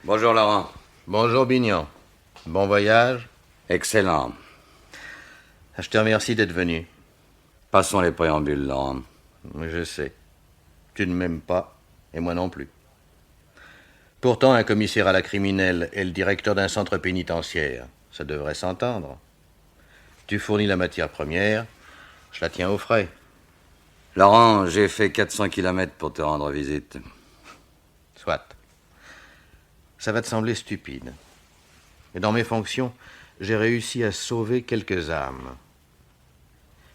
Bonjour Laurent. Bonjour Bignon. Bon voyage. Excellent. Je te remercie d'être venu. Passons les préambules, Laurent. Je sais. Tu ne m'aimes pas, et moi non plus. Pourtant, un commissaire à la criminelle et le directeur d'un centre pénitentiaire, ça devrait s'entendre. Tu fournis la matière première, je la tiens au frais. Laurent, j'ai fait 400 km pour te rendre visite. Soit. Ça va te sembler stupide. Mais dans mes fonctions, j'ai réussi à sauver quelques âmes.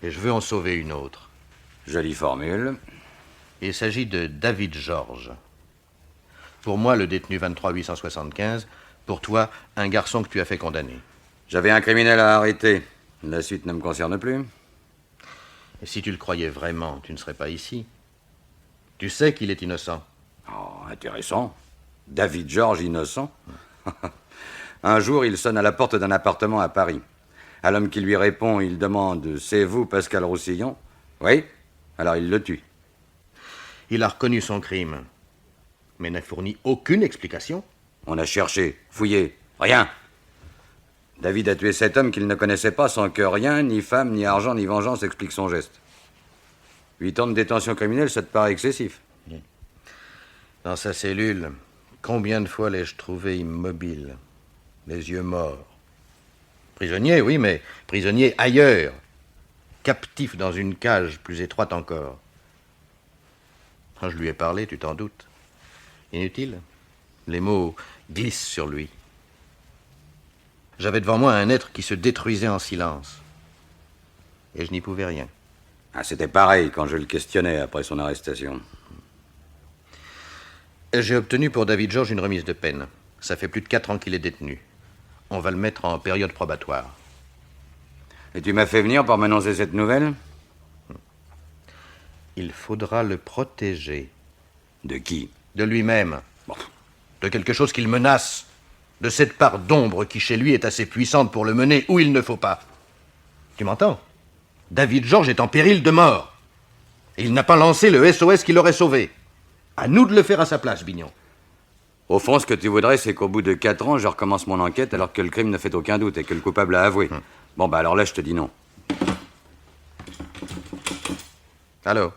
Et je veux en sauver une autre. Jolie formule. Il s'agit de David Georges. Pour moi, le détenu 23 875. Pour toi, un garçon que tu as fait condamner. J'avais un criminel à arrêter. La suite ne me concerne plus. Et si tu le croyais vraiment, tu ne serais pas ici. Tu sais qu'il est innocent. Oh, intéressant. David Georges, innocent. Un jour, il sonne à la porte d'un appartement à Paris. À l'homme qui lui répond, il demande « C'est vous, Pascal Roussillon ?» Oui. Alors il le tue. Il a reconnu son crime, mais n'a fourni aucune explication. On a cherché, fouillé, rien. David a tué cet homme qu'il ne connaissait pas sans que rien, ni femme, ni argent, ni vengeance explique son geste. 8 ans de détention criminelle, ça te paraît excessif? Dans sa cellule, combien de fois l'ai-je trouvé immobile, les yeux morts? Prisonnier, oui, mais prisonnier ailleurs, captif dans une cage plus étroite encore. Quand je lui ai parlé, tu t'en doutes. Inutile. Les mots glissent sur lui. J'avais devant moi un être qui se détruisait en silence. Et je n'y pouvais rien. Ah, c'était pareil quand je le questionnais après son arrestation. J'ai obtenu pour David Georges une remise de peine. Ça fait plus de 4 ans qu'il est détenu. On va le mettre en période probatoire. Et tu m'as fait venir pour m'annoncer cette nouvelle? Il faudra le protéger. De qui? De lui-même. Bon. De quelque chose qu'il menace. De cette part d'ombre qui, chez lui, est assez puissante pour le mener où il ne faut pas. Tu m'entends? David Georges est en péril de mort. Et il n'a pas lancé le SOS qui l'aurait sauvé. À nous de le faire à sa place, Bignon. Au fond, ce que tu voudrais, c'est qu'au bout de 4 ans, je recommence mon enquête alors que le crime ne fait aucun doute et que le coupable a avoué. Bon, bah alors là, je te dis non. Allô?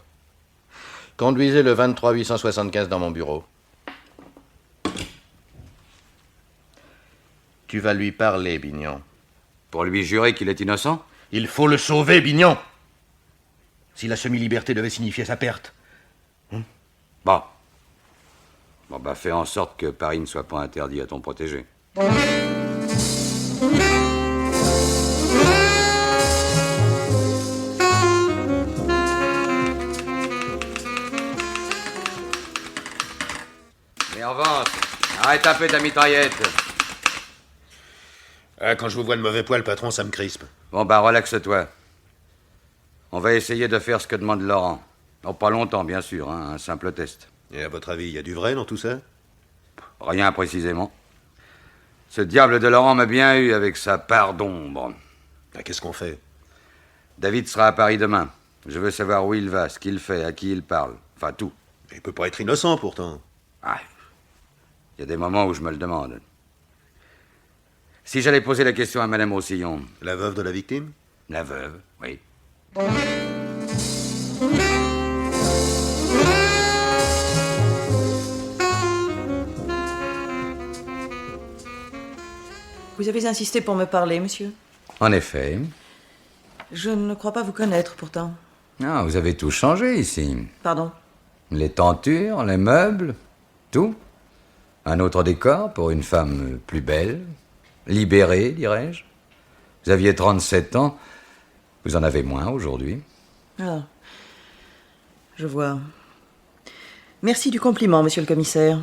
Conduisez le 23 875 dans mon bureau. Tu vas lui parler, Bignon. Pour lui jurer qu'il est innocent? Il faut le sauver, Bignon. Si la semi-liberté devait signifier sa perte. Bon. Bon, bah fais en sorte que Paris ne soit pas interdit à ton protégé. Mais en revanche, arrête un peu ta mitraillette. Quand je vous vois de mauvais poil, patron, ça me crispe. Bon, bah relaxe-toi. On va essayer de faire ce que demande Laurent. Oh, pas longtemps, bien sûr, hein, un simple test. Et à votre avis, il y a du vrai dans tout ça? Rien précisément. Ce diable de Laurent m'a bien eu avec sa part d'ombre. Qu'est-ce qu'on fait? David sera à Paris demain. Je veux savoir où il va, ce qu'il fait, à qui il parle. Enfin, tout. Il peut pas être innocent, pourtant. Ah, il y a des moments où je me le demande. Si j'allais poser la question à Madame Roussillon... La veuve de la victime? La veuve, oui. Vous avez insisté pour me parler, monsieur? En effet. Je ne crois pas vous connaître, pourtant. Ah, vous avez tout changé ici. Pardon? Les tentures, les meubles, tout. Un autre décor pour une femme plus belle, libérée, dirais-je. Vous aviez 37 ans, vous en avez moins aujourd'hui. Ah, je vois. Merci du compliment, monsieur le commissaire.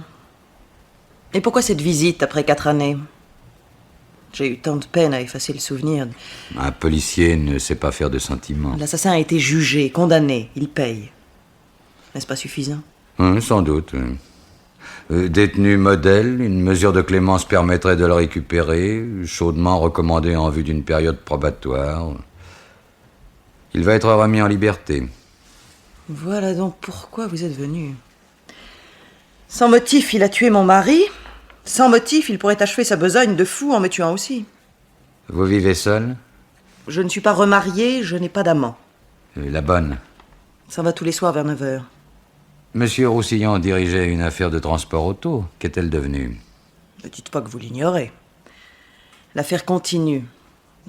Et pourquoi cette visite après 4 années? J'ai eu tant de peine à effacer le souvenir. Un policier ne sait pas faire de sentiments. L'assassin a été jugé, condamné, il paye. N'est-ce pas suffisant? Sans doute. Détenu modèle, une mesure de clémence permettrait de le récupérer, chaudement recommandée en vue d'une période probatoire. Il va être remis en liberté. Voilà donc pourquoi vous êtes venu. Sans motif, il a tué mon mari, Sans motif, il pourrait achever sa besogne de fou en me tuant aussi. Vous vivez seul? Je ne suis pas remariée, je n'ai pas d'amant. La bonne. Ça va tous les soirs vers 9h. Monsieur Roussillon dirigeait une affaire de transport auto. Qu'est-elle devenue? Ne dites pas que vous l'ignorez. L'affaire continue.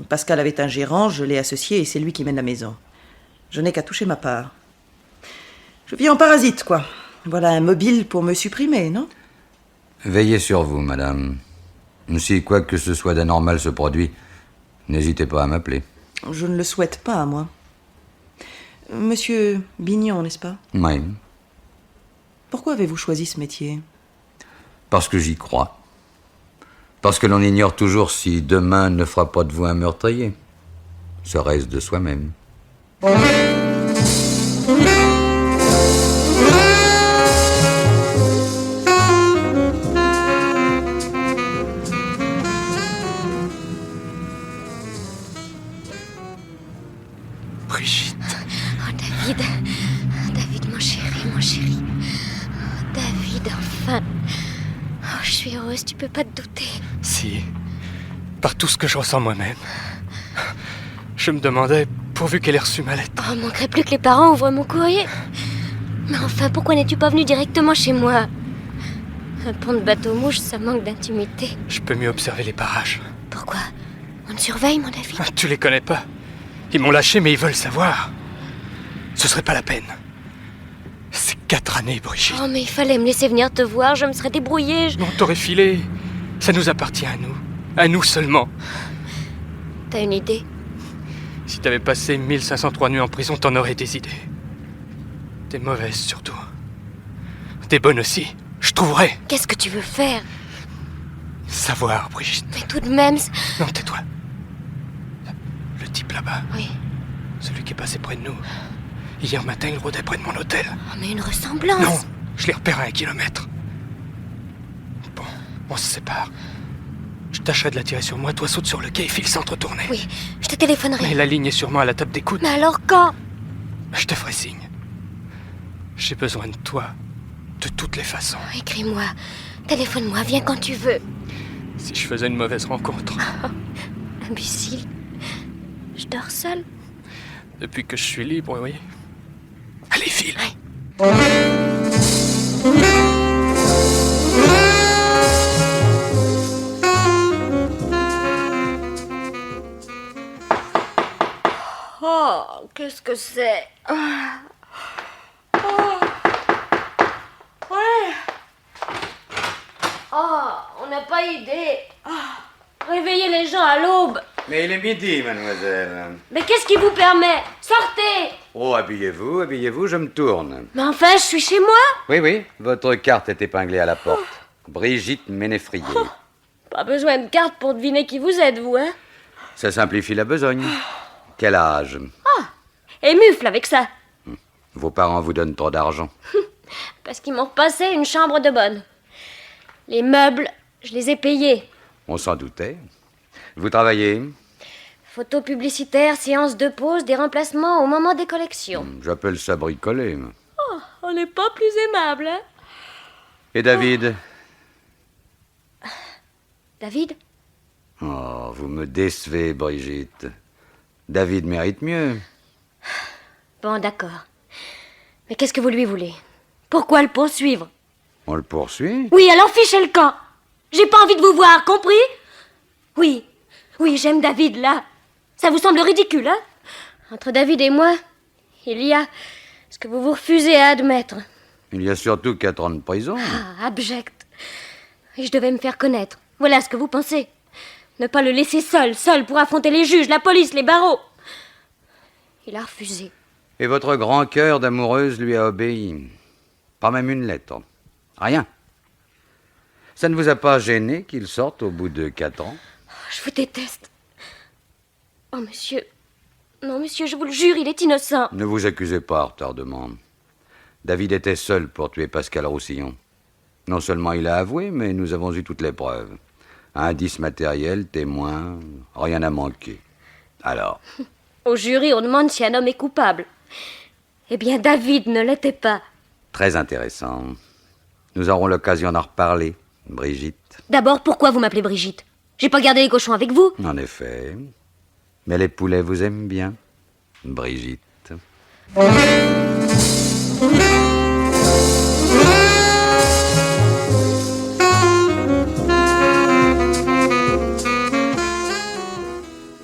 Pascal avait un gérant, je l'ai associé et c'est lui qui mène la maison. Je n'ai qu'à toucher ma part. Je vis en parasite, quoi. Voilà un mobile pour me supprimer, non? Veillez sur vous, madame. Si quoi que ce soit d'anormal se produit, n'hésitez pas à m'appeler. Je ne le souhaite pas, moi. Monsieur Bignon, n'est-ce pas? Oui, Pourquoi avez-vous choisi ce métier? parce que j'y crois. Parce que l'on ignore toujours si demain ne fera pas de vous un meurtrier. Serait-ce de soi-même? Brigitte. Oh, David. David, mon chéri, mon chéri. Oh, David, enfin. Oh, je suis heureuse, tu peux pas te douter. Si. Par tout ce que je ressens moi-même. Je me demandais, pourvu qu'elle ait reçu ma lettre. Oh, manquerait plus que les parents ouvrent mon courrier. Mais enfin, pourquoi n'es-tu pas venu directement chez moi? Un pont de bateau-mouche, ça manque d'intimité. Je peux mieux observer les parages. Pourquoi? On te surveille, mon David? Ah, tu les connais pas. Ils m'ont lâché, mais ils veulent savoir. Ce serait pas la peine. C'est 4 années, Brigitte. Oh, mais il fallait me laisser venir te voir, je me serais débrouillée. Non, t'aurais filé. Ça nous appartient à nous. À nous seulement. T'as une idée? Si t'avais passé 1503 nuits en prison, t'en aurais des idées. Des mauvaises, surtout. Des bonnes aussi. Je trouverais. Qu'est-ce que tu veux faire? Savoir, Brigitte. Mais tout de même... Non, tais-toi. Le type là-bas, Oui. celui qui est passé près de nous. Hier matin, il rôdait près de mon hôtel. Oh, mais une ressemblance. Non, je l'ai repéré à 1 kilomètre. Bon, on se sépare. Je tâcherai de l'attirer sur moi, toi saute sur le quai et file sans te retourner. Oui, je te téléphonerai. Mais la ligne est sûrement à la table d'écoute. Mais alors quand? Je te ferai signe. J'ai besoin de toi, de toutes les façons. Écris-moi, téléphone-moi, viens quand tu veux. Si je faisais une mauvaise rencontre. Imbécile. Je dors seule. Depuis que je suis libre, oui. Allez, file. Oh, qu'est-ce que c'est? Ouais. Oh, on n'a pas idée. Réveiller les gens à l'aube. Mais il est midi, mademoiselle. Mais qu'est-ce qui vous permet? Sortez. Oh, habillez-vous, je me tourne. Mais enfin, je suis chez moi. Oui, votre carte est épinglée à la porte. Brigitte Ménéfrier. Pas besoin de carte pour deviner qui vous êtes, vous, hein? Ça simplifie la besogne. Quel âge? Et mufle avec ça. Vos parents vous donnent trop d'argent. Parce qu'ils m'ont repassé une chambre de bonne. Les meubles, je les ai payés. On s'en doutait. Vous travaillez? Photos publicitaires, séances de pause, des remplacements au moment des collections. J'appelle ça bricoler. On n'est pas plus aimable, hein? Et David? David? Oh, vous me décevez, Brigitte. David mérite mieux. Bon, d'accord. Mais qu'est-ce que vous lui voulez? Pourquoi le poursuivre? On le poursuit? Oui, alors fichez le camp. J'ai pas envie de vous voir, compris? Oui, j'aime David, là. Ça vous semble ridicule, hein? Entre David et moi, il y a ce que vous vous refusez à admettre. Il y a surtout 4 ans de prison. Ah, abject. Et je devais me faire connaître. Voilà ce que vous pensez. Ne pas le laisser seul pour affronter les juges, la police, les barreaux. Il a refusé. Et votre grand cœur d'amoureuse lui a obéi. Pas même une lettre. Rien. Ça ne vous a pas gêné qu'il sorte au bout de 4 ans? Je vous déteste. Oh, monsieur. Non, monsieur, je vous le jure, il est innocent. Ne vous accusez pas, retardement. David était seul pour tuer Pascal Roussillon. Non seulement il a avoué, mais nous avons eu toutes les preuves. Indices matériels, témoins, rien n'a manqué. Alors? Au jury, on demande si un homme est coupable. Eh bien, David ne l'était pas. Très intéressant. Nous aurons l'occasion d'en reparler. Brigitte. D'abord, pourquoi vous m'appelez Brigitte? J'ai pas gardé les cochons avec vous. En effet. Mais les poulets vous aiment bien, Brigitte.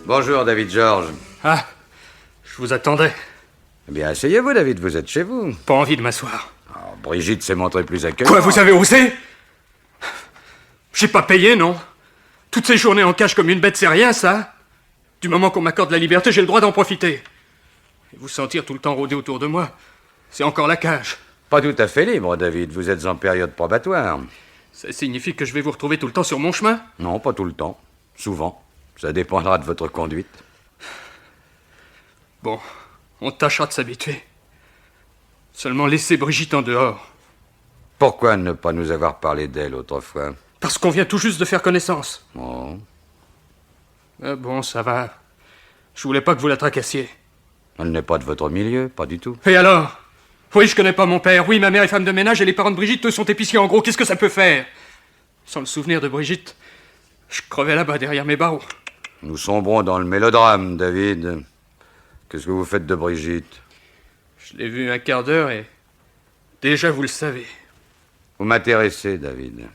Bonjour, David George. Ah, je vous attendais. Eh bien, asseyez-vous, David, vous êtes chez vous. Pas envie de m'asseoir. Oh, Brigitte s'est montrée plus accueillante. Quoi, vous avez osé? J'ai pas payé, non? Toutes ces journées en cage comme une bête, c'est rien, ça? Du moment qu'on m'accorde la liberté, j'ai le droit d'en profiter. Et vous sentir tout le temps rôder autour de moi, c'est encore la cage. Pas tout à fait libre, David. Vous êtes en période probatoire. Ça signifie que je vais vous retrouver tout le temps sur mon chemin? Non, pas tout le temps. Souvent. Ça dépendra de votre conduite. Bon, on tâchera de s'habituer. Seulement laissez Brigitte en dehors. Pourquoi ne pas nous avoir parlé d'elle autrefois? Parce qu'on vient tout juste de faire connaissance. Oh. Bon, ça va. Je voulais pas que vous la tracassiez. Elle n'est pas de votre milieu, pas du tout. Et alors? Oui, je connais pas mon père. Oui, ma mère est femme de ménage et les parents de Brigitte, eux, sont épiciers. En gros, qu'est-ce que ça peut faire? Sans le souvenir de Brigitte, je crevais là-bas derrière mes barreaux. Nous sombrons dans le mélodrame, David. Qu'est-ce que vous faites de Brigitte? Je l'ai vue un quart d'heure et... déjà, vous le savez. Vous m'intéressez, David.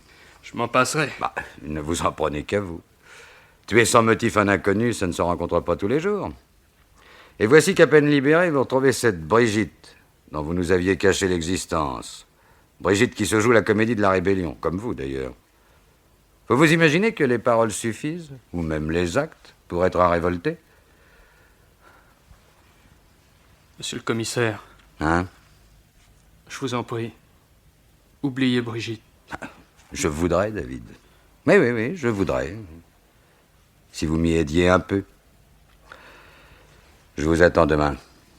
Je m'en passerai. Bah, ne vous en prenez qu'à vous. Tuer sans motif un inconnu, ça ne se rencontre pas tous les jours. Et voici qu'à peine libéré, vous retrouvez cette Brigitte dont vous nous aviez caché l'existence. Brigitte qui se joue la comédie de la rébellion, comme vous d'ailleurs. Vous vous imaginez que les paroles suffisent, ou même les actes, pour être un révolté? Monsieur le commissaire, Hein? je vous en prie, oubliez Brigitte. Je voudrais, David. Oui, je voudrais. Si vous m'y aidiez un peu. Je vous attends demain.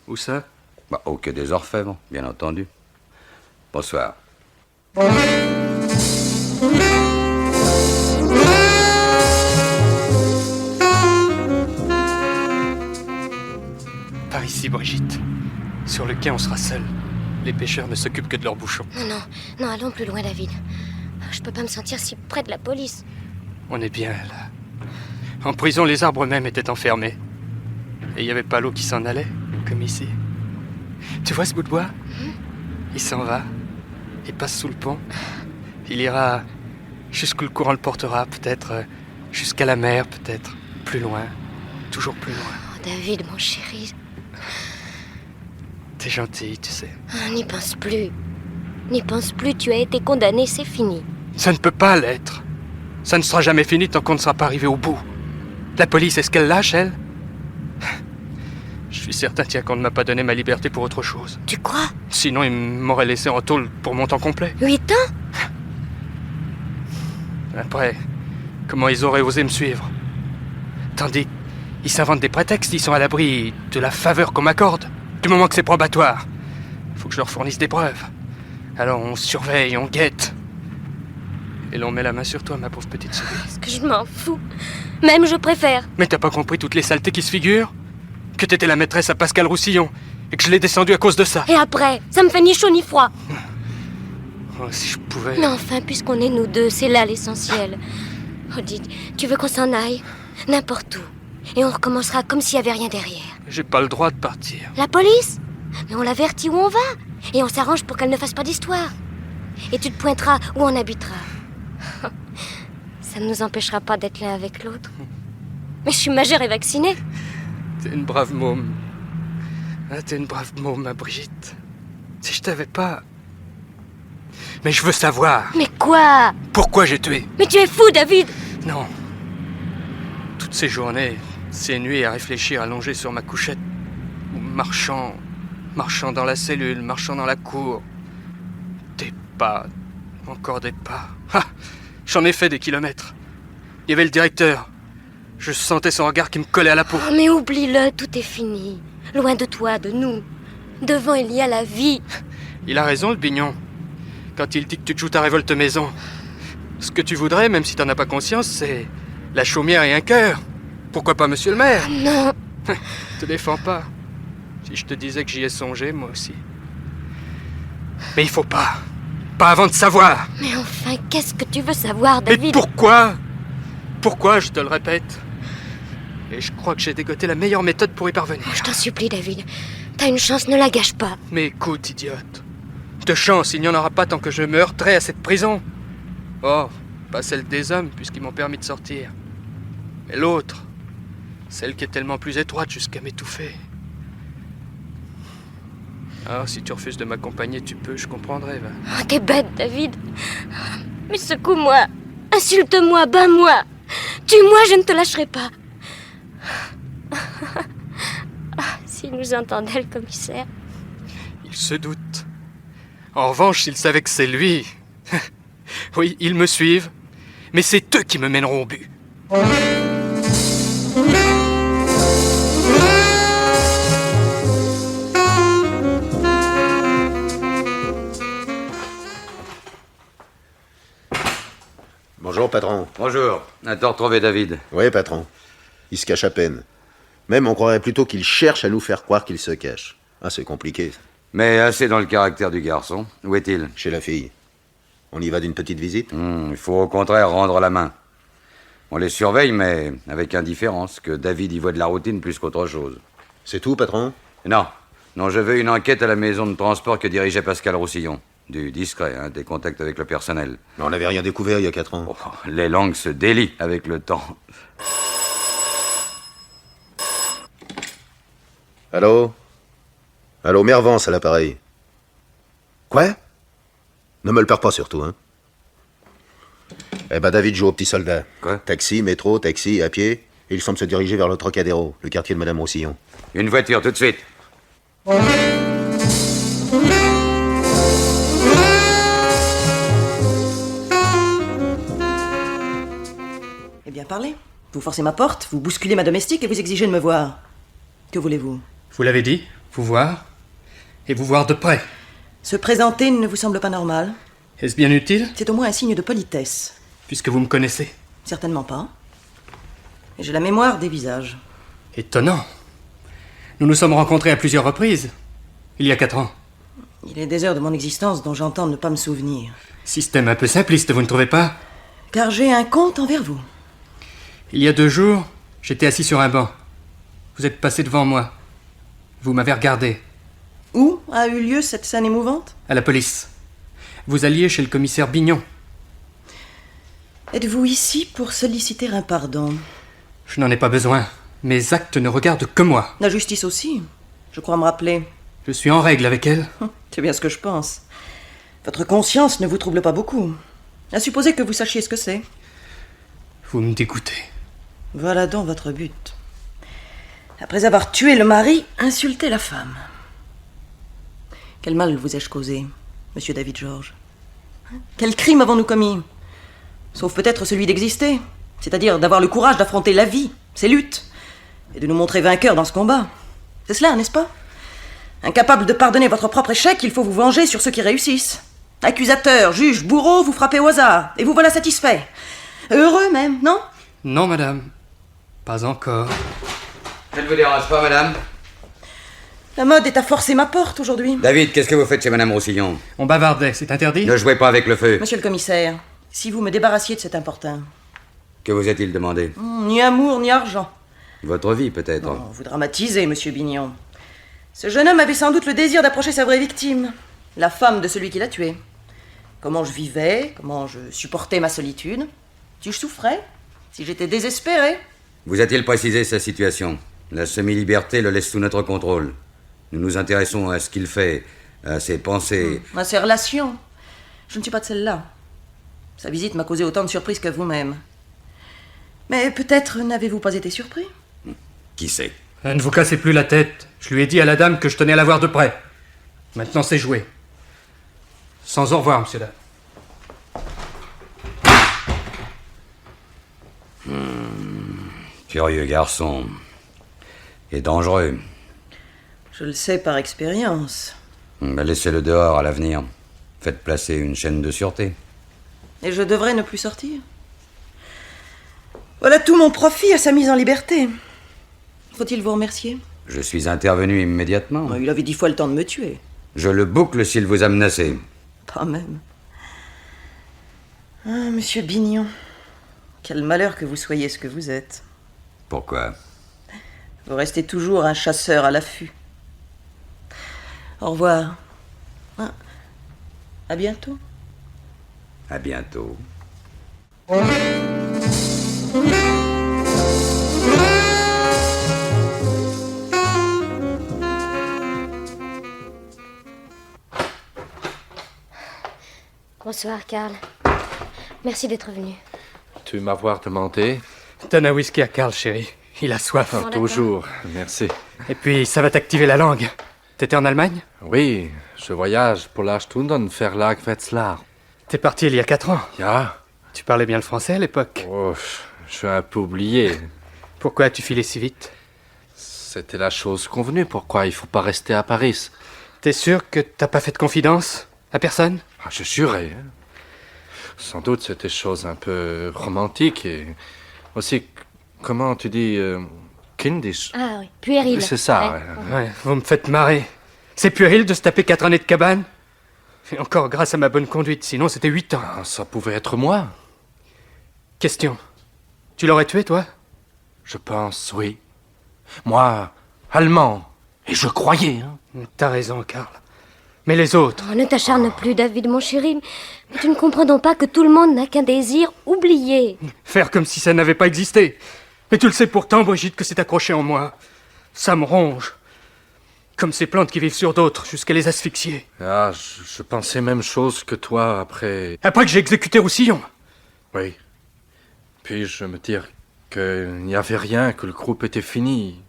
Où ça? Bah, au Quai des Orfèvres, bien entendu. Bonsoir. Par ici, Brigitte. Sur le quai, on sera seuls. Les pêcheurs ne s'occupent que de leurs bouchons. Non, allons plus loin, David. Je peux pas me sentir si près de la police. On est bien, là. En prison, les arbres même étaient enfermés. Et il n'y avait pas l'eau qui s'en allait, comme ici. Tu vois ce bout de bois? Il s'en va. Il passe sous le pont. Il ira jusqu'où le courant le portera, peut-être jusqu'à la mer, peut-être plus loin. Toujours plus loin. Oh, David, mon chéri. T'es gentil, tu sais. N'y pense plus. N'y pense plus, tu as été condamné, c'est fini. Ça ne peut pas l'être. Ça ne sera jamais fini tant qu'on ne sera pas arrivé au bout. La police, est-ce qu'elle lâche, elle? Je suis certain, tiens, qu'on ne m'a pas donné ma liberté pour autre chose. Tu crois? Sinon, ils m'auraient laissé en tôle pour mon temps complet. 8 ans? Après, comment ils auraient osé me suivre? Tandis qu'ils s'inventent des prétextes, ils sont à l'abri de la faveur qu'on m'accorde. Du moment que c'est probatoire, faut que je leur fournisse des preuves. Alors on surveille, on guette. Et l'on met la main sur toi, ma pauvre petite souris. Est-ce que je m'en fous? Même je préfère. Mais t'as pas compris toutes les saletés qui se figurent? Que t'étais la maîtresse à Pascal Roussillon et que je l'ai descendu à cause de ça. Et après, ça me fait ni chaud ni froid. Oh, si je pouvais... Mais enfin, puisqu'on est nous deux, c'est là l'essentiel. Oh, dis, tu veux qu'on s'en aille? N'importe où. Et on recommencera comme s'il n'y avait rien derrière. J'ai pas le droit de partir. La police? Mais on l'avertit où on va. Et on s'arrange pour qu'elle ne fasse pas d'histoire. Et tu te pointeras où on habitera. Ça ne nous empêchera pas d'être l'un avec l'autre. Mais je suis majeure et vaccinée. T'es une brave môme. Ah, t'es une brave môme, ma Brigitte. Si je t'avais pas... Mais je veux savoir. Mais quoi? Pourquoi j'ai tué? Mais tu es fou, David! Non. Toutes ces journées, ces nuits à réfléchir allongé sur ma couchette, ou marchant dans la cellule, marchant dans la cour. Des pas, encore des pas. Ah, j'en ai fait des kilomètres. Il y avait le directeur. Je sentais son regard qui me collait à la peau. Oh, mais oublie-le, tout est fini. Loin de toi, de nous. Devant, il y a la vie. Il a raison, le bignon. Quand il dit que tu te joues ta révolte maison. Ce que tu voudrais, même si t'en as pas conscience, c'est la chaumière et un cœur. Pourquoi pas monsieur le maire? Non. Te défends pas. Si je te disais que j'y ai songé, moi aussi. Mais il faut pas. pas avant de savoir. Mais enfin, qu'est-ce que tu veux savoir, Mais David? pourquoi? Pourquoi, je te le répète? Et je crois que j'ai dégoté la meilleure méthode pour y parvenir. Je t'en supplie, David. T'as une chance, ne la gâche pas. Mais écoute, idiote. De chance, il n'y en aura pas tant que je me heurterai à cette prison. Oh, pas celle des hommes, puisqu'ils m'ont permis de sortir. Mais l'autre, celle qui est tellement plus étroite jusqu'à m'étouffer. Alors, si tu refuses de m'accompagner, tu peux, je comprendrai, va. Oh, t'es bête, David. Mais secoue-moi. Insulte-moi, bats-moi. Tue-moi, je ne te lâcherai pas. Ah, s'il nous entendait, le commissaire. Il se doute. En revanche, s'il savait que c'est lui... Oui, ils me suivent, mais c'est eux qui me mèneront au but. Bonjour, patron. Bonjour. T'as retrouvé David? Oui, patron. Il se cache à peine. Même on croirait plutôt qu'il cherche à nous faire croire qu'il se cache. Ah, c'est compliqué. Mais assez dans le caractère du garçon. Où est-il? Chez la fille. On y va d'une petite visite? Il faut au contraire rendre la main. On les surveille, mais avec indifférence, que David y voit de la routine plus qu'autre chose. C'est tout, patron? Non, je veux une enquête à la maison de transport que dirigeait Pascal Roussillon. Du discret, des contacts avec le personnel. Mais on n'avait rien découvert il y a 4 ans. Oh, les langues se délient avec le temps. Allô? Allô, Mervance à l'appareil. Quoi? Ne me le perds pas surtout, hein? Eh ben, David joue au petit soldat. Quoi? Taxi, métro, taxi, à pied. Et il semble se diriger vers le Trocadéro, le quartier de Madame Roussillon. Une voiture, tout de suite. Eh bien, parlez. Vous forcez ma porte, vous bousculez ma domestique et vous exigez de me voir. Que voulez-vous? Vous l'avez dit, vous voir, et vous voir de près. Se présenter ne vous semble pas normal? Est-ce bien utile, C'est au moins un signe de politesse. puisque vous me connaissez? Certainement pas. Et j'ai la mémoire des visages. Étonnant. Nous nous sommes rencontrés à plusieurs reprises, il y a 4 ans. Il est des heures de mon existence dont j'entends ne pas me souvenir. Système un peu simpliste, vous ne trouvez pas? Car j'ai un compte envers vous. Il y a 2 jours, j'étais assis sur un banc. Vous êtes passé devant moi. Vous m'avez regardé. Où a eu lieu cette scène émouvante? À la police. Vous alliez chez le commissaire Bignon. Êtes-vous ici pour solliciter un pardon? Je n'en ai pas besoin. Mes actes ne regardent que moi. La justice aussi, je crois me rappeler. Je suis en règle avec elle. C'est bien ce que je pense. Votre conscience ne vous trouble pas beaucoup. À supposer que vous sachiez ce que c'est. Vous me dégoûtez. Voilà donc votre but. Après avoir tué le mari, insulter la femme. Quel mal vous ai-je causé, monsieur David George? Quel crime avons-nous commis? Sauf peut-être celui d'exister, c'est-à-dire d'avoir le courage d'affronter la vie, ses luttes, et de nous montrer vainqueurs dans ce combat. C'est cela, n'est-ce pas? Incapable de pardonner votre propre échec, il faut vous venger sur ceux qui réussissent. Accusateur, juge, bourreau, vous frappez au hasard, et vous voilà satisfait. Heureux même, non? Non, madame. Pas encore. Ça ne vous dérange pas, madame? La mode est à forcer ma porte aujourd'hui. David, qu'est-ce que vous faites chez Madame Roussillon? On bavardait, c'est interdit? Ne jouez pas avec le feu. Monsieur le commissaire, si vous me débarrassiez de cet importun. Que vous a-t-il demandé? Ni amour, ni argent. Votre vie, peut-être. Oh, vous dramatisez, monsieur Bignon. Ce jeune homme avait sans doute le désir d'approcher sa vraie victime, la femme de celui qui l'a tué. Comment je vivais, comment je supportais ma solitude. Si je souffrais, si j'étais désespéré. Vous a-t-il précisé sa situation? La semi-liberté le laisse sous notre contrôle. Nous nous intéressons à ce qu'il fait, à ses pensées. À ses relations. Je ne suis pas de celle-là. Sa visite m'a causé autant de surprises que vous-même. Mais peut-être n'avez-vous pas été surpris? Qui sait? Ne vous cassez plus la tête. Je lui ai dit à la dame que je tenais à la voir de près. Maintenant, c'est joué. Sans au revoir, monsieur Dame. Curieux garçon. Et dangereux. Je le sais par expérience. Mais laissez-le dehors à l'avenir. Faites placer une chaîne de sûreté. Et je devrais ne plus sortir. Voilà tout mon profit à sa mise en liberté. Faut-il vous remercier? Je suis intervenu immédiatement. Il avait 10 fois le temps de me tuer. Je le boucle s'il vous a menacé. Pas même. Ah, monsieur Bignon. Quel malheur que vous soyez ce que vous êtes. Pourquoi? Vous restez toujours un chasseur à l'affût. Au revoir. Ah, à bientôt. À bientôt. Bonsoir, Karl. Merci d'être venu. Tu m'avoir demandé? Donne un whisky à Karl, chérie. Il a soif. Bon, d'accord. Toujours, merci. Et puis, ça va t'activer la langue. T'étais en Allemagne? Oui, je voyage pour la Stunden Verlag Wetzlar. T'es parti il y a 4 ans. Ja, Tu parlais bien le français à l'époque. oh, je suis un peu oublié. Pourquoi as-tu filé si vite? C'était la chose convenue, pourquoi il faut pas rester à Paris? T'es sûr que t'as pas fait de confidence à personne? Ah, je jurais. Hein. Sans doute c'était chose un peu romantique et aussi, comment tu dis, kindisch. Ah oui, puéril. C'est ça, Ouais. ouais. Ouais, vous me faites marrer. C'est puéril de se taper 4 années de cabane? Et encore grâce à ma bonne conduite, sinon c'était 8 ans. Ah, ça pouvait être moi. Question. Tu l'aurais tué, toi? Je pense, oui. Moi, allemand. Et je croyais, hein. T'as raison, Karl. Mais les autres? Oh, ne t'acharne plus, David, mon chéri. Mais tu ne comprends donc pas que tout le monde n'a qu'un désir oublié. Faire comme si ça n'avait pas existé. Mais tu le sais pourtant, Brigitte, que c'est accroché en moi. Ça me ronge. Comme ces plantes qui vivent sur d'autres, jusqu'à les asphyxier. Ah, je pensais même chose que toi après. Après que j'ai exécuté Roussillon. Oui. Puis je me dire qu'il n'y avait rien, que le groupe était fini.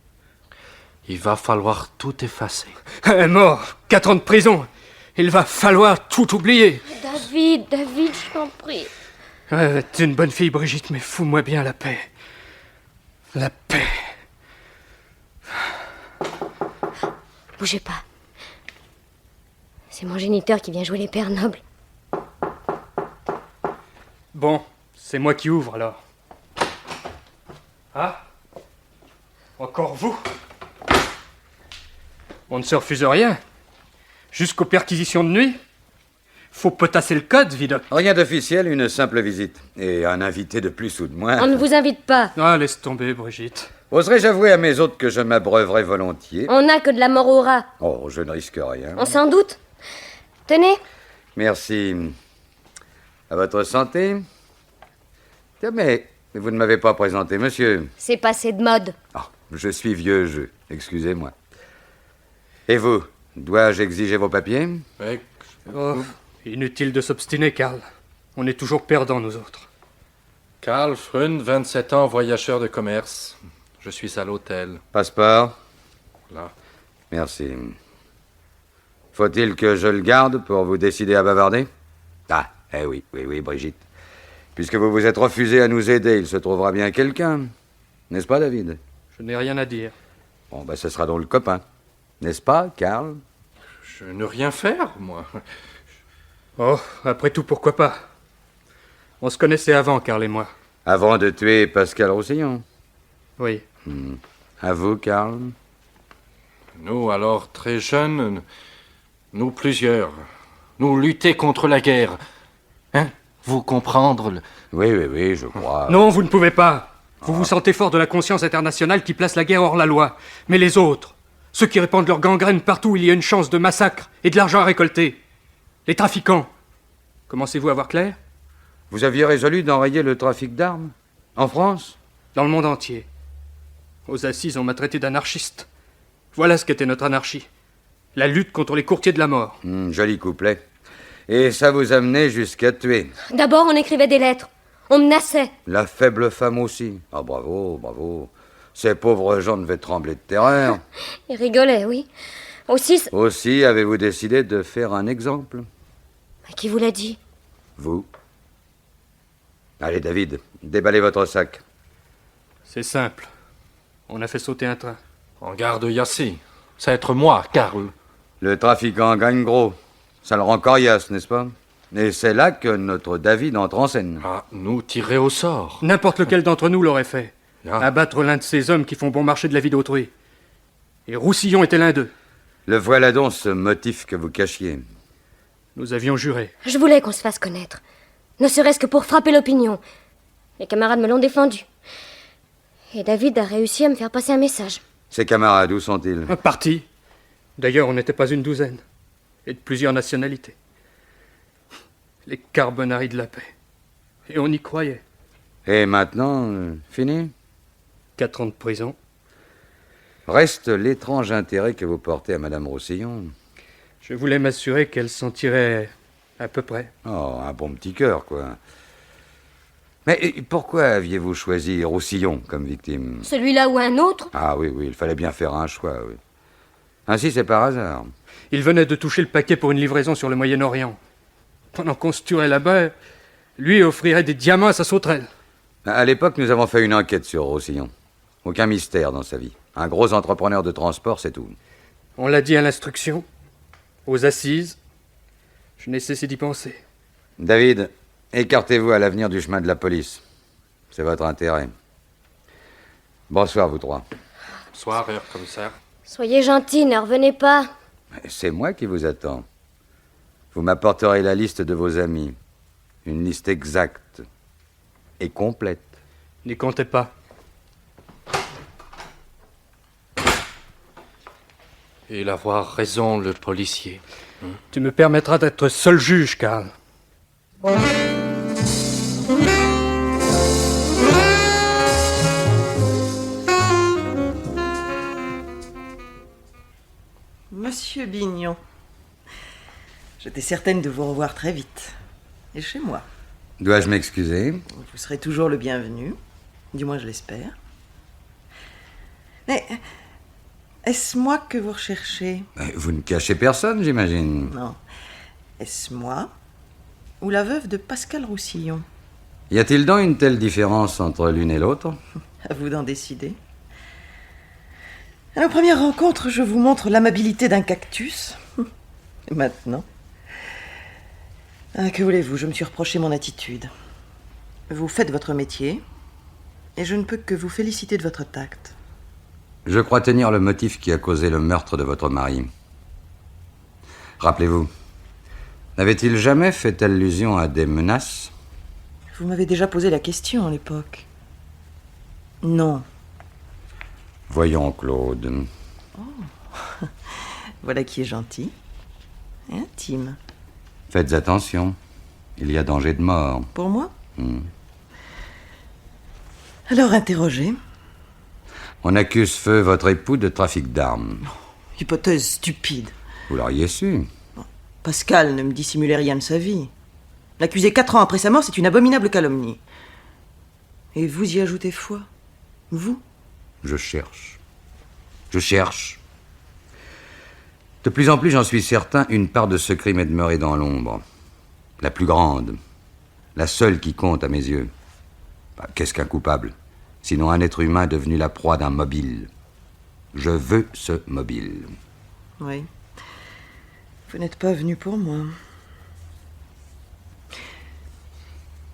Il va falloir tout effacer. Mort, 4 ans de prison. Il va falloir tout oublier. David, je t'en prie. T'es une bonne fille, Brigitte, mais fous-moi bien la paix. La paix. Bougez pas. C'est mon géniteur qui vient jouer les pères nobles. Bon, c'est moi qui ouvre alors. Ah? Encore vous? On ne se refuse rien. Jusqu'aux perquisitions de nuit. Faut potasser le code, Vidocq. Rien d'officiel, une simple visite. Et un invité de plus ou de moins. On ne vous invite pas. Ah, laisse tomber, Brigitte. Oserais-je avouer à mes hôtes que je m'abreuverais volontiers? On n'a que de la mort au rat. Oh, je ne risque rien. On s'en doute. Tenez. Merci. À votre santé. Tiens, mais vous ne m'avez pas présenté, monsieur. C'est passé de mode. Ah, je suis vieux jeu, excusez-moi. Et vous, dois-je exiger vos papiers? Mais Oh, inutile de s'obstiner, Karl. On est toujours perdants, nous autres. Karl Frün, 27 ans, voyageur de commerce. Je suis à l'hôtel. Passeport? Là. Merci. Faut-il que je le garde pour vous décider à bavarder? Ah, oui, Brigitte. Puisque vous vous êtes refusé à nous aider, il se trouvera bien quelqu'un. N'est-ce pas, David? Je n'ai rien à dire. Bon, ben, ce sera donc le copain. N'est-ce pas, Karl? Je ne rien faire, moi. Oh, après tout, pourquoi pas? On se connaissait avant, Karl et moi. Avant de tuer Pascal Roussillon. Oui. À vous, Karl? Nous, alors, très jeunes, nous plusieurs, nous lutter contre la guerre. Hein? Vous comprendre Oui, je crois. Non, vous ne pouvez pas. Vous vous sentez fort de la conscience internationale qui place la guerre hors la loi. Mais les autres, ceux qui répandent leur gangrène partout où il y a une chance de massacre et de l'argent à récolter. Les trafiquants. Commencez-vous à voir clair? Vous aviez résolu d'enrayer le trafic d'armes? En France? Dans le monde entier. Aux assises, on m'a traité d'anarchiste. Voilà ce qu'était notre anarchie. La lutte contre les courtiers de la mort. Joli couplet. Et ça vous amenait jusqu'à tuer. D'abord, on écrivait des lettres. On menaçait. La faible femme aussi. Ah, bravo. Ces pauvres gens devaient trembler de terreur. Ils rigolaient, oui. Aussi, Aussi, avez-vous décidé de faire un exemple? qui vous l'a dit? Vous. Allez, David, déballez votre sac. C'est simple. On a fait sauter un train. En garde Yassi. C'est être moi, Karl. Le trafiquant gagne gros. Ça le rend coriace, n'est-ce pas? Et c'est là que notre David entre en scène. Ah, nous tirer au sort. N'importe lequel d'entre nous l'aurait fait. Ah. Abattre l'un de ces hommes qui font bon marché de la vie d'autrui. Et Roussillon était l'un d'eux. Le voilà donc ce motif que vous cachiez. Nous avions juré. Je voulais qu'on se fasse connaître. Ne serait-ce que pour frapper l'opinion. Les camarades me l'ont défendu. Et David a réussi à me faire passer un message. Ses camarades, où sont-ils? Parti. D'ailleurs, on n'était pas une douzaine. Et de plusieurs nationalités. Les Carbonari de la paix. Et on y croyait. Et maintenant, fini? 4 ans de prison. Reste l'étrange intérêt que vous portez à Madame Roussillon. Je voulais m'assurer qu'elle s'en tirait à peu près. Oh, un bon petit cœur, quoi. Mais pourquoi aviez-vous choisi Roussillon comme victime? Celui-là ou un autre? Ah oui, il fallait bien faire un choix, oui. Ainsi, c'est par hasard. Il venait de toucher le paquet pour une livraison sur le Moyen-Orient. Pendant qu'on se tuerait là-bas, lui offrirait des diamants à sa sauterelle. À l'époque, nous avons fait une enquête sur Roussillon. Aucun mystère dans sa vie. Un gros entrepreneur de transport, c'est tout. On l'a dit à l'instruction, aux assises. Je n'ai cessé d'y penser. David, écartez-vous à l'avenir du chemin de la police. C'est votre intérêt. Bonsoir, vous trois. Bonsoir, Herr Commissaire. Soyez gentils, ne revenez pas. C'est moi qui vous attends. Vous m'apporterez la liste de vos amis. Une liste exacte et complète. N'y comptez pas. Il avoir raison, le policier. Tu me permettras d'être seul juge, Karl. Monsieur Bignon, j'étais certaine de vous revoir très vite. Et chez moi. Dois-je m'excuser? Vous serez toujours le bienvenu. Du moins, je l'espère. Mais est-ce moi que vous recherchez? Vous ne cachez personne, j'imagine. Non. Est-ce moi ou la veuve de Pascal Roussillon? Y a-t-il donc une telle différence entre l'une et l'autre? À vous d'en décider. À la première rencontre, je vous montre l'amabilité d'un cactus. Et maintenant? Que voulez-vous? Je me suis reproché mon attitude. Vous faites votre métier, et je ne peux que vous féliciter de votre tact. Je crois tenir le motif qui a causé le meurtre de votre mari. Rappelez-vous, n'avait-il jamais fait allusion à des menaces? Vous m'avez déjà posé la question à l'époque. Non. Voyons, Claude. Voilà qui est gentil. Et intime. Faites attention. Il y a danger de mort. Pour moi? Alors, interrogez. On accuse feu votre époux de trafic d'armes. Hypothèse stupide. Vous l'auriez su. Pascal ne me dissimulait rien de sa vie. L'accuser 4 ans après sa mort, c'est une abominable calomnie. Et vous y ajoutez foi? Vous? Je cherche. Je cherche. De plus en plus, j'en suis certain, une part de ce crime est demeurée dans l'ombre. La plus grande. La seule qui compte à mes yeux. Qu'est-ce qu'un coupable? Sinon un être humain devenu la proie d'un mobile. Je veux ce mobile. Oui. Vous n'êtes pas venu pour moi.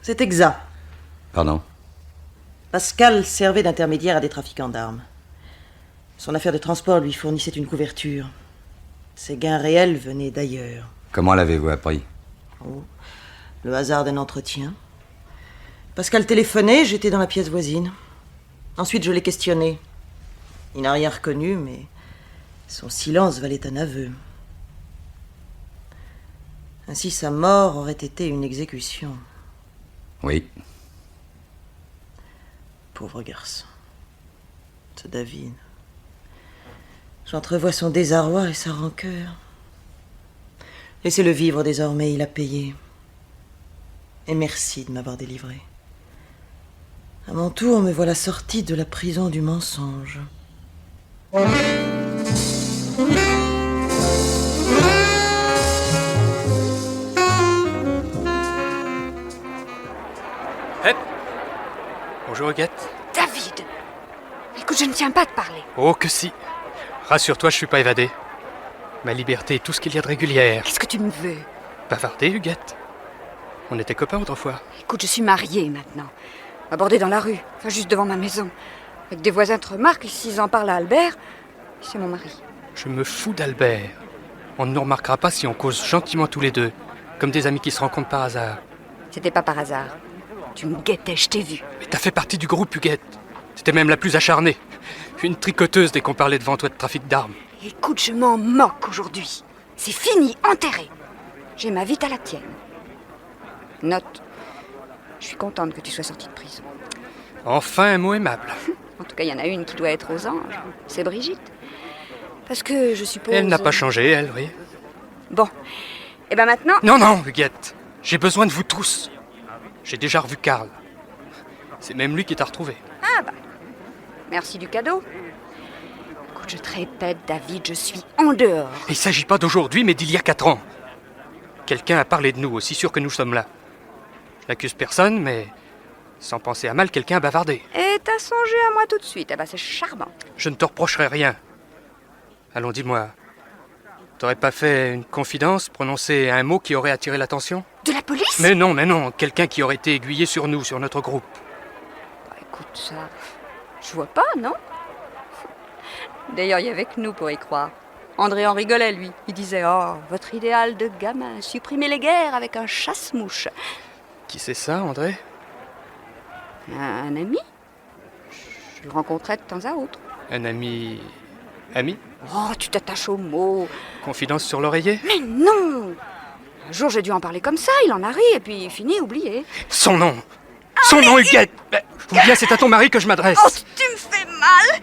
C'est exact. Pardon? Pascal servait d'intermédiaire à des trafiquants d'armes. Son affaire de transport lui fournissait une couverture. Ses gains réels venaient d'ailleurs. Comment l'avez-vous appris? Oh, le hasard d'un entretien. Pascal téléphonait, j'étais dans la pièce voisine. Ensuite, je l'ai questionné. Il n'a rien reconnu, mais son silence valait un aveu. Ainsi, sa mort aurait été une exécution. Oui. Pauvre garçon. Ce David. J'entrevois son désarroi et sa rancœur. Laissez-le vivre désormais, il a payé. Et merci de m'avoir délivré. À mon tour, me voilà sortie de la prison du mensonge. Hep. Bonjour, Huguette. David! Écoute, je ne tiens pas de parler. Oh, que si. Rassure-toi, je suis pas évadé. Ma liberté est tout ce qu'il y a de régulière. Qu'est-ce que tu me veux? Bavarder, Huguette. On était copains autrefois. Écoute, je suis mariée maintenant. Abordée dans la rue, enfin juste devant ma maison. Avec des voisins te remarquent, et s'ils en parlent à Albert, c'est mon mari. Je me fous d'Albert. On ne nous remarquera pas si on cause gentiment tous les deux, comme des amis qui se rencontrent par hasard. C'était pas par hasard. Tu me guettais, je t'ai vu. Mais t'as fait partie du groupe, Huguette. C'était même la plus acharnée. Une tricoteuse dès qu'on parlait devant toi de trafic d'armes. Écoute, je m'en moque aujourd'hui. C'est fini, enterré. J'ai ma vie à la tienne. Note, je suis contente que tu sois sortie de prison. Enfin un mot aimable. En tout cas, il y en a une qui doit être aux anges. C'est Brigitte. Parce que je suppose... Elle n'a pas changé, elle, oui. Bon. Et ben maintenant... Non, non, Huguette. J'ai besoin de vous tous. J'ai déjà revu Karl. C'est même lui qui t'a retrouvé. Ah bah, merci du cadeau. Écoute, je te répète, David, je suis en dehors. Il ne s'agit pas d'aujourd'hui, mais d'il y a 4 ans. Quelqu'un a parlé de nous, aussi sûr que nous sommes là. Je n'accuse personne, mais sans penser à mal, quelqu'un a bavardé. Et t'as songé à moi tout de suite. Eh ben, c'est charmant. Je ne te reprocherai rien. Allons, dis-moi. T'aurais pas fait une confidence, prononcé un mot qui aurait attiré l'attention? De la police? Mais non. Quelqu'un qui aurait été aiguillé sur nous, sur notre groupe. Bah, écoute, ça... Je vois pas, non? D'ailleurs, il y avait que nous pour y croire. André en rigolait, lui. Il disait « Oh, votre idéal de gamin, supprimer les guerres avec un chasse-mouche. » Qui c'est ça, André? Un ami? Je le rencontrais de temps à autre. Un ami... Ami? Oh, tu t'attaches aux mots. Confidence sur l'oreiller? Mais non! Un jour, j'ai dû en parler comme ça, il en a ri, et puis fini, oublié. Son nom! Son nom, Huguette! Ou bien c'est à ton mari que je m'adresse. Oh, tu me fais mal!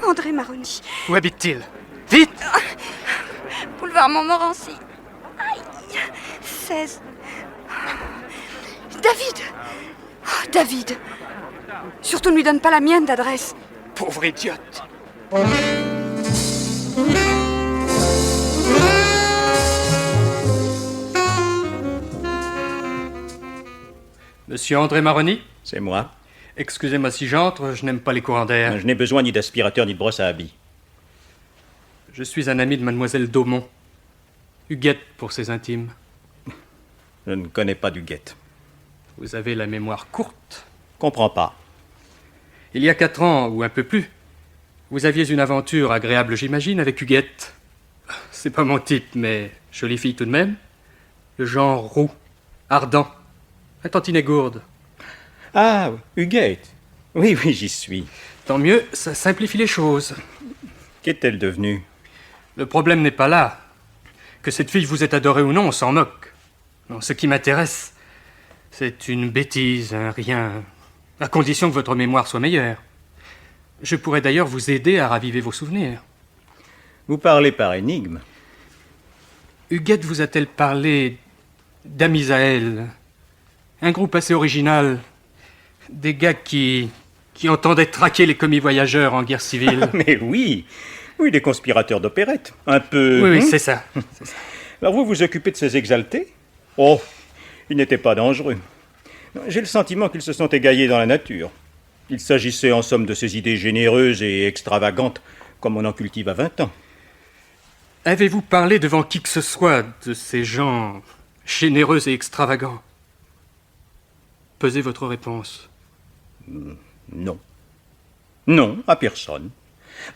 André Maroni. Où habite-t-il? Vite! Boulevard Montmorency. Aïe! 16. David! Oh, David! Surtout ne lui donne pas la mienne d'adresse. Pauvre idiote! Monsieur André Maroni? C'est moi. Excusez-moi si j'entre, je n'aime pas les courants d'air. Je n'ai besoin ni d'aspirateur ni de brosse à habits. Je suis un ami de mademoiselle Daumont. Huguette pour ses intimes. Je ne connais pas d'Huguette. Vous avez la mémoire courte. Comprends pas. Il y a 4 ans, ou un peu plus, vous aviez une aventure agréable, j'imagine, avec Huguette. C'est pas mon type, mais jolie fille tout de même. Le genre roux, ardent, un tantinet gourde. Ah, Huguette. Oui, j'y suis. Tant mieux, ça simplifie les choses. Qu'est-elle devenue? Le problème n'est pas là. Que cette fille vous ait adorée ou non, on s'en moque. Non, ce qui m'intéresse, c'est une bêtise, un rien, à condition que votre mémoire soit meilleure. Je pourrais d'ailleurs vous aider à raviver vos souvenirs. Vous parlez par énigme. Huguette vous a-t-elle parlé d'Amisaël? Un groupe assez original. Des gars qui entendaient traquer les commis voyageurs en guerre civile. Mais oui, des conspirateurs d'opérette. Un peu... Oui, c'est ça. Alors vous vous occupez de ces exaltés? Oh, ils n'étaient pas dangereux. J'ai le sentiment qu'ils se sont égaillés dans la nature. Il s'agissait en somme de ces idées généreuses et extravagantes, comme on en cultive à 20 ans. Avez-vous parlé devant qui que ce soit de ces gens généreux et extravagants? Pesez votre réponse. Non. Non, à personne.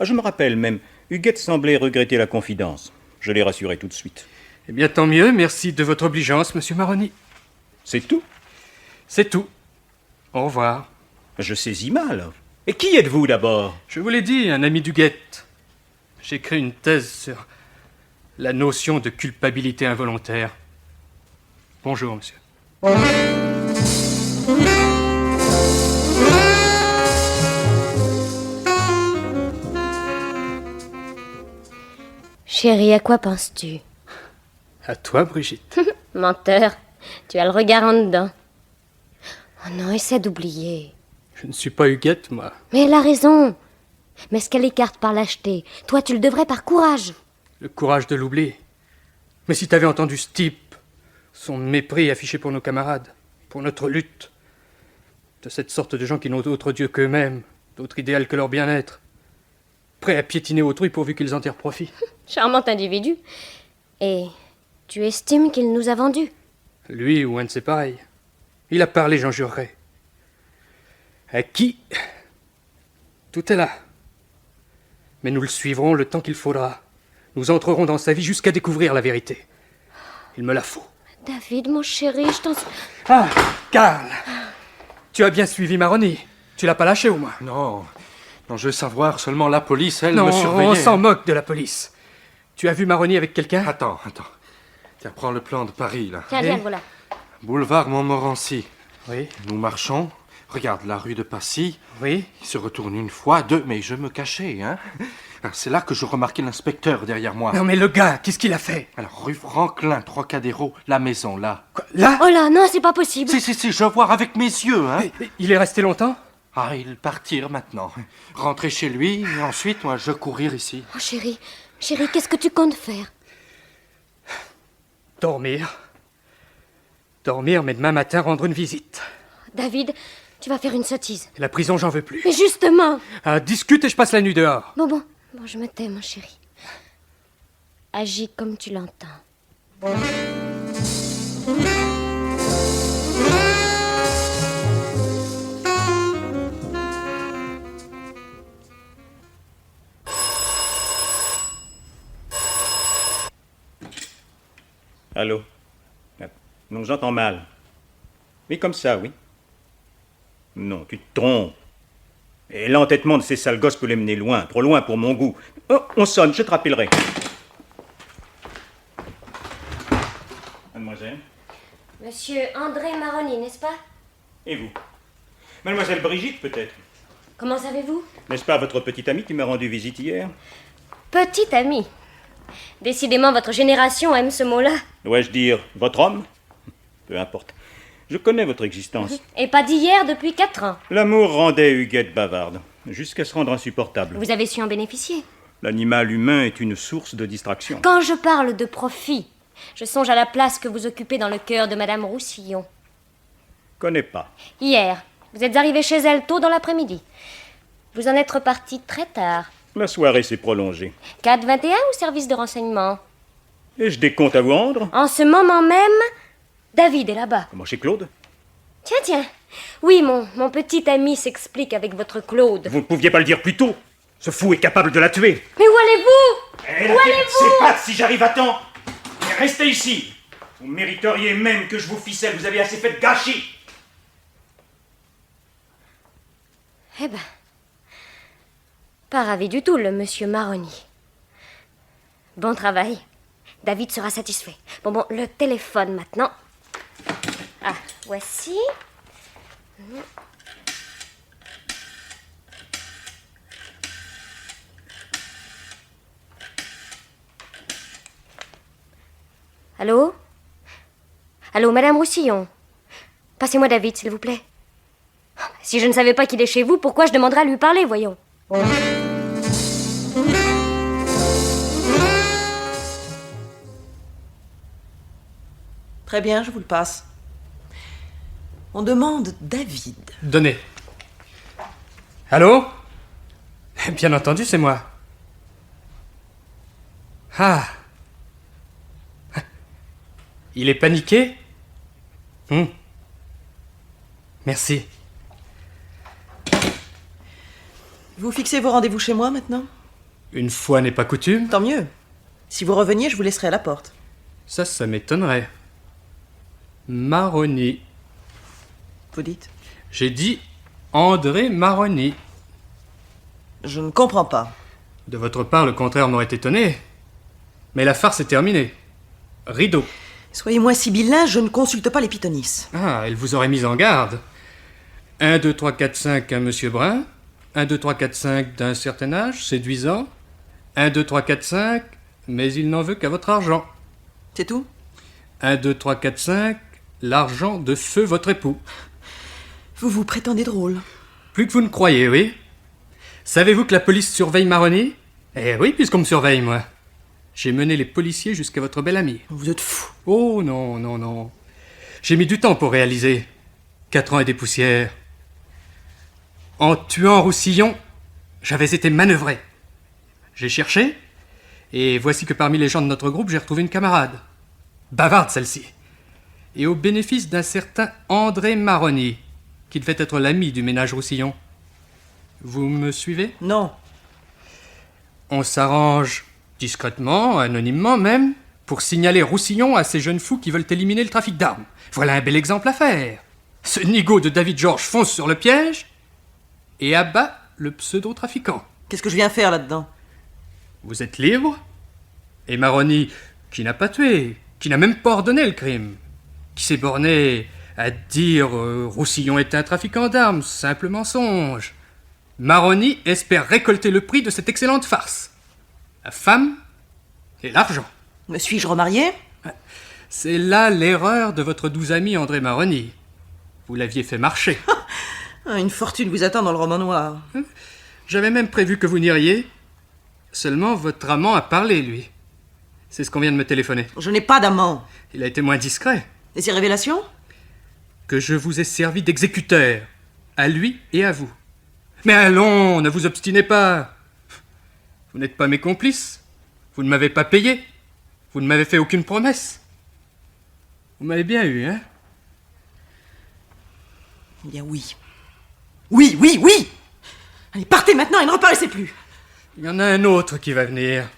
Je me rappelle même, Huguette semblait regretter la confidence. Je l'ai rassuré tout de suite. Eh bien, tant mieux. Merci de votre obligeance, monsieur Maroni. C'est tout? C'est tout. Au revoir. Je saisis mal. Et qui êtes-vous d'abord? Je vous l'ai dit, un ami d'Huguette. J'ai écrit une thèse sur la notion de culpabilité involontaire. Bonjour, monsieur. Chérie, à quoi penses-tu? À toi, Brigitte. Menteur, tu as le regard en dedans. Oh non, essaie d'oublier. Je ne suis pas Huguette, moi. Mais elle a raison. Mais ce qu'elle écarte par lâcheté, toi tu le devrais par courage. Le courage de l'oublier. Mais si t'avais entendu ce type, son mépris affiché pour nos camarades, pour notre lutte, de cette sorte de gens qui n'ont d'autre Dieu qu'eux-mêmes, d'autre idéal que leur bien-être, prêts à piétiner autrui pourvu qu'ils en tirent profit. Charmant individu. Et tu estimes qu'il nous a vendus? Lui ou un de ses pareils. Il a parlé, j'en jurerai. À qui? Tout est là. Mais nous le suivrons le temps qu'il faudra. Nous entrerons dans sa vie jusqu'à découvrir la vérité. Il me la faut. David, mon chéri, je t'en... Ah, Karl. Tu as bien suivi Maroni. Tu l'as pas lâché au moins. Non, non, je veux savoir, seulement la police, elle Non, me surveillait. on s'en moque de la police. Tu as vu Maroni avec quelqu'un? Attends. Tiens, prends le plan de Paris, là. Tiens, le voilà. Boulevard Montmorency. Oui. Nous marchons. Regarde, la rue de Passy. Oui. Il se retourne une fois, deux, mais je me cachais, hein. Alors, c'est là que je remarquai l'inspecteur derrière moi. Non mais le gars, qu'est-ce qu'il a fait? Alors, rue Franklin, Trocadéro, la maison, là. Quoi, là? Oh là, non, c'est pas possible. Si, je vois avec mes yeux, hein. Il est resté longtemps? Ah, ils partirent maintenant. Rentrer chez lui, et ensuite, moi, je courir ici. Oh, chérie, qu'est-ce que tu comptes faire? Dormir. Dormir, mais demain matin rendre une visite. David, tu vas faire une sottise. La prison, j'en veux plus. Mais justement. Ah, discute et je passe la nuit dehors. Bon, je me tais, mon chéri. Agis comme tu l'entends. Allô? Non, j'entends mal. Oui, comme ça, oui. Non, tu te trompes. Et l'entêtement de ces sales gosses peut les mener loin, trop loin pour mon goût. Oh, on sonne, je te rappellerai. Mademoiselle? Monsieur André Maroni, n'est-ce pas? Et vous? Mademoiselle Brigitte, peut-être? Comment savez-vous? N'est-ce pas votre petite amie qui m'a rendu visite hier? Petite amie. Décidément, votre génération aime ce mot-là. Dois-je dire votre homme? Peu importe. Je connais votre existence. Et pas d'hier, depuis 4 ans. L'amour rendait Huguette bavarde, jusqu'à se rendre insupportable. Vous avez su en bénéficier. L'animal humain est une source de distraction. Quand je parle de profit, je songe à la place que vous occupez dans le cœur de Madame Roussillon. Connais pas. Hier, vous êtes arrivé chez elle tôt dans l'après-midi. Vous en êtes reparti très tard. La soirée s'est prolongée. 4-21 ou service de renseignement? Ai-je des comptes à vous rendre? En ce moment même, David est là-bas. Comment, chez Claude? Tiens. Oui, mon petit ami s'explique avec votre Claude. Vous ne pouviez pas le dire plus tôt. Ce fou est capable de la tuer. Mais où allez-vous? Où allez-vous? C'est pas si j'arrive à temps. Mais restez ici. Vous mériteriez même que je vous ficelle. Vous avez assez fait de gâchis. Eh ben, pas ravi du tout, le monsieur Maroni. Bon travail. David sera satisfait. Bon, le téléphone maintenant. Ah, voici. Allô? Allô, Madame Roussillon. Passez-moi David, s'il vous plaît. Si je ne savais pas qu'il est chez vous, pourquoi je demanderais à lui parler, voyons? Très bien, je vous le passe. On demande David. Donnez. Allô? Bien entendu, c'est moi. Ah. Il est paniqué? Merci. Vous fixez vos rendez-vous chez moi maintenant? Une fois n'est pas coutume. Tant mieux. Si vous reveniez, je vous laisserai à la porte. Ça m'étonnerait. Maroni. Vous dites? J'ai dit André Maroni. Je ne comprends pas. De votre part, le contraire m'aurait étonné. Mais la farce est terminée. Rideau. Soyez moins sibyllin, je ne consulte pas les pythonisses. Ah, elle vous aurait mis en garde. 1, 2, 3, 4, 5, un monsieur brun. 1, 2, 3, 4, 5 d'un certain âge, séduisant. 1, 2, 3, 4, 5, mais il n'en veut qu'à votre argent. C'est tout? 1, 2, 3, 4, 5, l'argent de feu votre époux. Vous vous prétendez drôle. Plus que vous ne croyez, oui. Savez-vous que la police surveille Maroni? Eh oui, puisqu'on me surveille, moi. J'ai mené les policiers jusqu'à votre belle amie. Vous êtes fou. Oh, non. J'ai mis du temps pour réaliser. 4 ans et des poussières. En tuant Roussillon, j'avais été manœuvré. J'ai cherché, et voici que parmi les gens de notre groupe, j'ai retrouvé une camarade. Bavarde, celle-ci. Et au bénéfice d'un certain André Maroni, qui devait être l'ami du ménage Roussillon. Vous me suivez? Non. On s'arrange discrètement, anonymement même, pour signaler Roussillon à ces jeunes fous qui veulent éliminer le trafic d'armes. Voilà un bel exemple à faire. Ce nigaud de David George fonce sur le piège et abat le pseudo-trafiquant. Qu'est-ce que je viens faire là-dedans? Vous êtes libre, et Maroni, qui n'a pas tué, qui n'a même pas ordonné le crime, qui s'est borné à dire Roussillon est un trafiquant d'armes, simple mensonge. Maroni espère récolter le prix de cette excellente farce. La femme et l'argent. Me suis-je remarié? C'est là l'erreur de votre doux ami André Maroni. Vous l'aviez fait marcher. Une fortune vous attend dans le roman noir. J'avais même prévu que vous n'iriez. Seulement, votre amant a parlé, lui. C'est ce qu'on vient de me téléphoner. Je n'ai pas d'amant. Il a été moins discret. Et ces révélations? Que je vous ai servi d'exécuteur, à lui et à vous. Mais allons, ne vous obstinez pas. Vous n'êtes pas mes complices. Vous ne m'avez pas payé. Vous ne m'avez fait aucune promesse. Vous m'avez bien eu, hein? Eh bien oui. Oui, oui, oui! Allez, partez maintenant et ne reparaissez plus. Il y en a un autre qui va venir.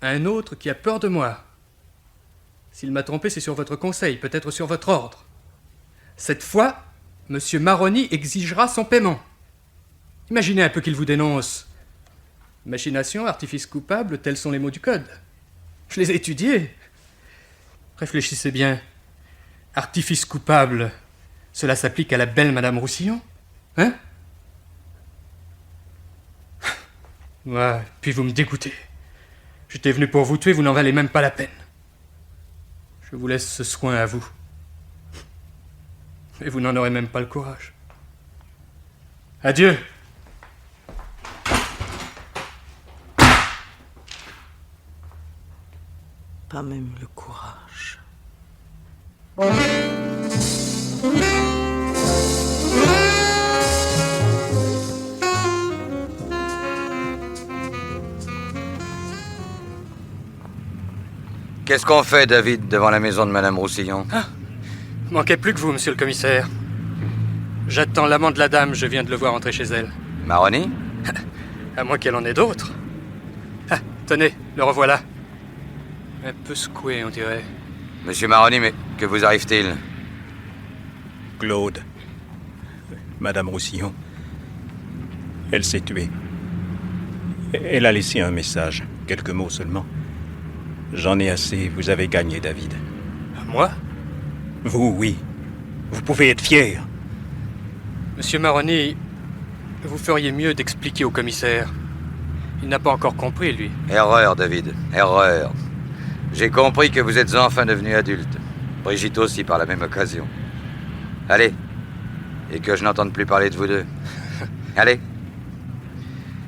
Un autre qui a peur de moi. S'il m'a trompé, c'est sur votre conseil, peut-être sur votre ordre. Cette fois, M. Maroni exigera son paiement. Imaginez un peu qu'il vous dénonce. Machination, artifice coupable, tels sont les mots du code. Je les ai étudiés. Réfléchissez bien. Artifice coupable, cela s'applique à la belle Madame Roussillon, hein? Ouais, puis vous me dégoûtez. J'étais venu pour vous tuer, vous n'en valez même pas la peine. Je vous laisse ce soin à vous. Mais vous n'en aurez même pas le courage. Adieu. Pas même le courage. Qu'est-ce qu'on fait, David, devant la maison de Madame Roussillon? Manquait plus que vous, monsieur le commissaire. J'attends l'amant de la dame, je viens de le voir entrer chez elle. Maroni? À moins qu'elle en ait d'autres. Ah, tenez, le revoilà. Un peu secoué, on dirait. Monsieur Maroni, mais que vous arrive-t-il? Claude. Madame Roussillon. Elle s'est tuée. Elle a laissé un message, quelques mots seulement. J'en ai assez, vous avez gagné, David. Moi? Vous, oui. Vous pouvez être fier. Monsieur Maroni, vous feriez mieux d'expliquer au commissaire. Il n'a pas encore compris, lui. Erreur, David, erreur. J'ai compris que vous êtes enfin devenu adulte. Brigitte aussi, par la même occasion. Allez. Et que je n'entende plus parler de vous deux. Allez.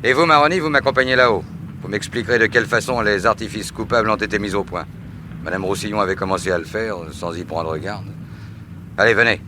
Et vous, Maroni, vous m'accompagnez là-haut. Vous m'expliquerez de quelle façon les artifices coupables ont été mis au point. Madame Roussillon avait commencé à le faire, sans y prendre garde. Allez, venez.